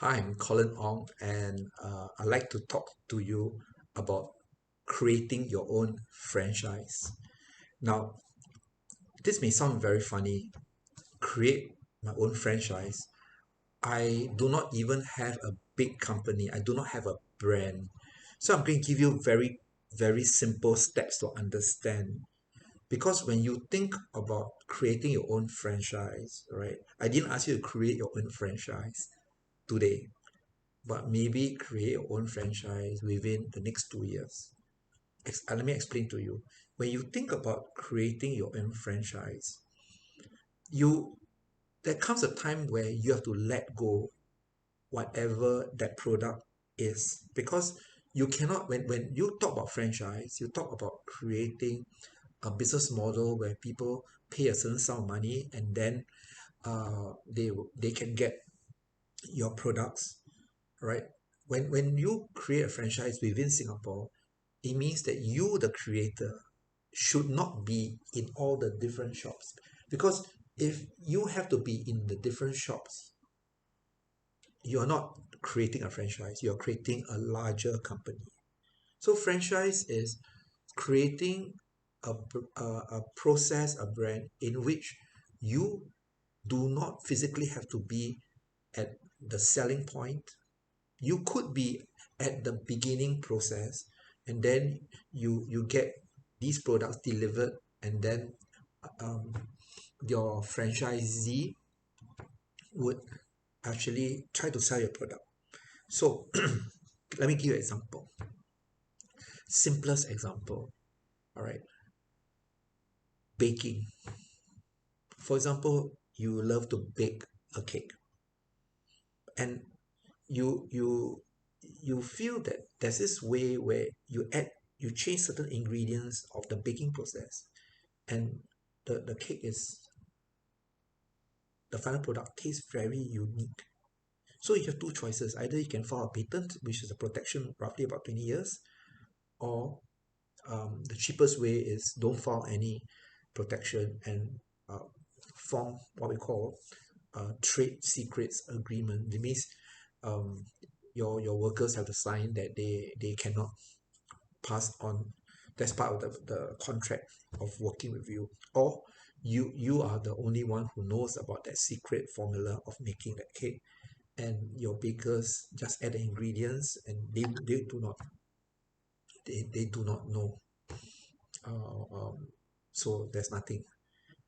Hi, I'm Colin Ong, and I'd like to talk to you about creating your own franchise. Now, this may sound very funny. Create my own franchise. I do not even have a big company. I do not have a brand. So I'm going to give you very simple steps to understand. Because when you think about creating your own franchise, right? I didn't ask you to create your own franchise today, but maybe create your own franchise within the next 2 years. Let me explain to you. When you think about creating your own franchise, you there comes a time where you have to let go whatever that product is, because you cannot, when you talk about franchise, you talk about creating a business model where people pay a certain sum of money, and then they can get your products, right? When you create a franchise within Singapore, it means that you, the creator, should not be in all the different shops. Because if you have to be in the different shops, you're not creating a franchise, you're creating a larger company. So franchise is creating a process, a brand in which you do not physically have to be at the selling point. You could be at the beginning process, and then you get these products delivered, and then um, your franchisee would actually try to sell your product. So let me give you an example. Simplest example. All right. Baking. For example, you love to bake a cake, and you you feel that there's this way where you change certain ingredients of the baking process, and the cake is the final product tastes very unique. So you have two choices. Either you can file a patent, which is a protection roughly about 20 years, or the cheapest way is don't file any protection and uh, form what we call a trade secrets agreement. It means um, your workers have to sign that they cannot pass on. That's part of the contract of working with you. Or you are the only one who knows about that secret formula of making that cake, and your bakers just add the ingredients, and they do not know. So there's nothing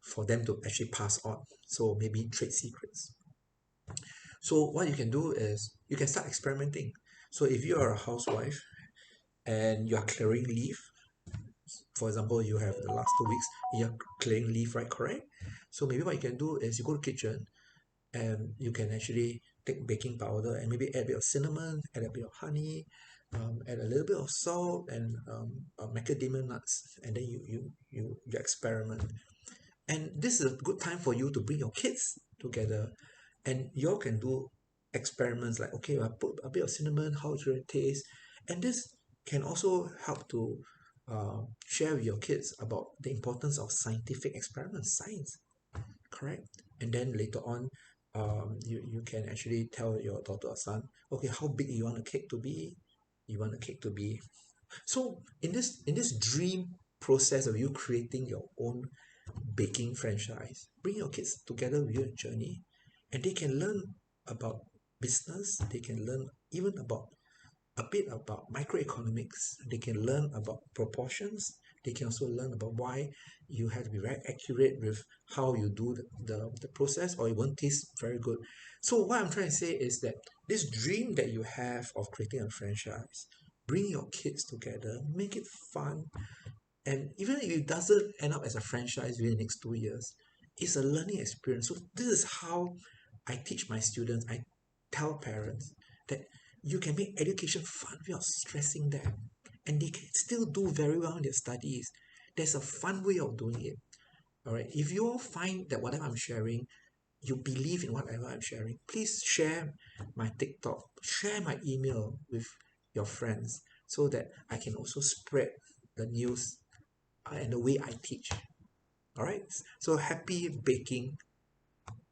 for them to actually pass on. So maybe trade secrets. So what you can do is you can start experimenting. So if you are a housewife and you are clearing leave, for example, you have the last 2 weeks, you're clearing leave, right? Correct. So maybe what you can do is you go to the kitchen, and you can actually take baking powder and maybe add a bit of cinnamon, add a bit of honey, add a little bit of salt and macadamia nuts, and then you experiment. And this is a good time for you to bring your kids together, and you all can do experiments like, okay, I put a bit of cinnamon, how should it taste? And this can also help to share with your kids about the importance of scientific experiments, science, correct? And then later on, you can actually tell your daughter or son, okay, how big you want the cake to be? You want the cake to be. So in this dream process of you creating your own baking franchise, bring your kids together with your journey, and they can learn about business. They can learn even about a bit about microeconomics. They can learn about proportions. They can also learn about why you have to be very accurate with how you do the process, or it won't taste very good. So what I'm trying to say is that this dream that you have of creating a franchise, bring your kids together, make it fun, and even if it doesn't end up as a franchise within the next 2 years, it's a learning experience. So this is how I teach my students. I tell parents that you can make education fun without stressing them, and they can still do very well in their studies. There's a fun way of doing it. All right. If you all find that whatever I'm sharing, you believe in whatever I'm sharing, please share my TikTok, share my email with your friends, so that I can also spread the news and the way I teach. All right. So happy baking.